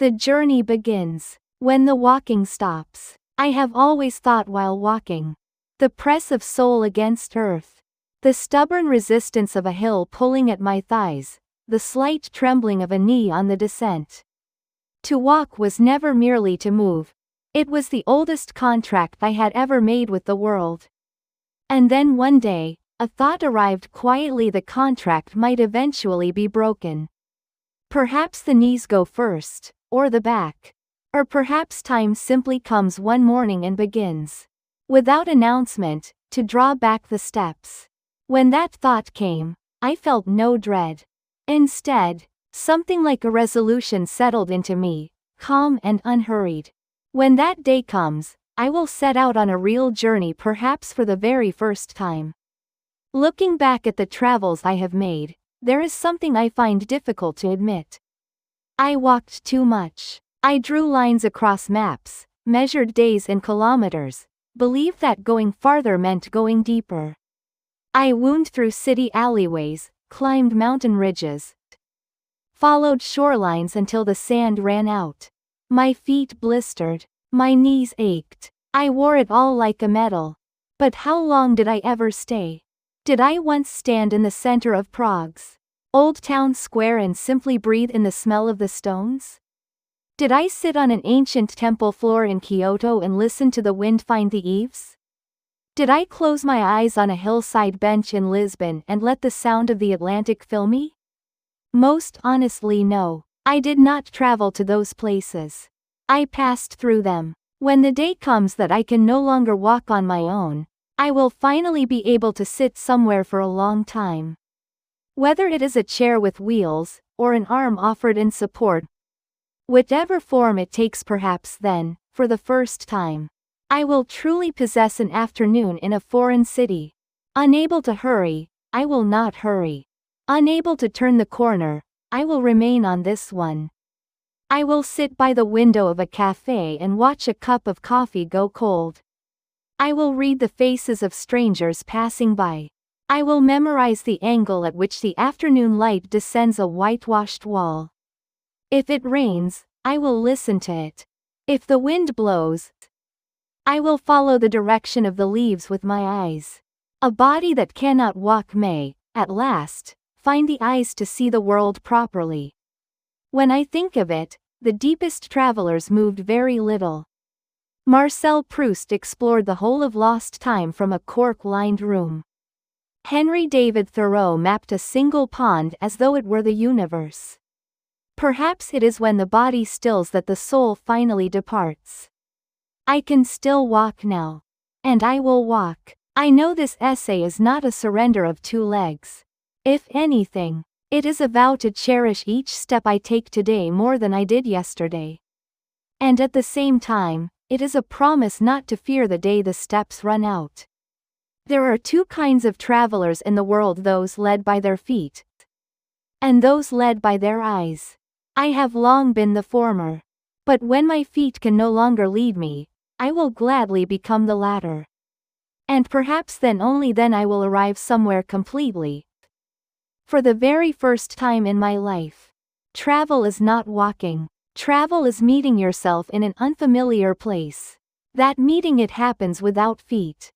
The journey begins when the walking stops. I have always thought while walking. The press of soul against earth. The stubborn resistance of a hill pulling at my thighs. The slight trembling of a knee on the descent. To walk was never merely to move. It was the oldest contract I had ever made with the world. And then one day, a thought arrived quietly: the contract might eventually be broken. Perhaps the knees go first, or the back. Or perhaps time simply comes one morning and begins, without announcement, to draw back the steps. When that thought came, I felt no dread. Instead, something like a resolution settled into me, calm and unhurried. When that day comes, I will set out on a real journey, perhaps for the very first time. Looking back at the travels I have made, there is something I find difficult to admit. I walked too much. I drew lines across maps, measured days in kilometers, believed that going farther meant going deeper. I wound through city alleyways, climbed mountain ridges, followed shorelines until the sand ran out. My feet blistered, my knees ached. I wore it all like a medal. But how long did I ever stay? Did I once stand in the center of Prague's old town square and simply breathe in the smell of the stones? Did I sit on an ancient temple floor in Kyoto and listen to the wind find the eaves? Did I close my eyes on a hillside bench in Lisbon and let the sound of the Atlantic fill me? Most honestly, no. I did not travel to those places. I passed through them. When the day comes that I can no longer walk on my own, I will finally be able to sit somewhere for a long time. Whether it is a chair with wheels, or an arm offered in support, whatever form it takes, perhaps then, for the first time, I will truly possess an afternoon in a foreign city. Unable to hurry, I will not hurry. Unable to turn the corner, I will remain on this one. I will sit by the window of a café and watch a cup of coffee go cold. I will read the faces of strangers passing by. I will memorize the angle at which the afternoon light descends a whitewashed wall. If it rains, I will listen to it. If the wind blows, I will follow the direction of the leaves with my eyes. A body that cannot walk may, at last, find the eyes to see the world properly. When I think of it, the deepest travelers moved very little. Marcel Proust explored the whole of lost time from a cork-lined room. David Thoreau mapped a single pond as though it were the universe. Perhaps it is when the body stills that the soul finally departs. I can still walk now. And I will walk. I know this essay is not a surrender of two legs. If anything, it is a vow to cherish each step I take today more than I did yesterday. And at the same time, it is a promise not to fear the day the steps run out. There are two kinds of travelers in the world: those led by their feet, and those led by their eyes. I have long been the former. But when my feet can no longer lead me, I will gladly become the latter. And perhaps then, only then, I will arrive somewhere completely. For the very first time in my life, travel is not walking. Travel is meeting yourself in an unfamiliar place. That meeting, it happens without feet.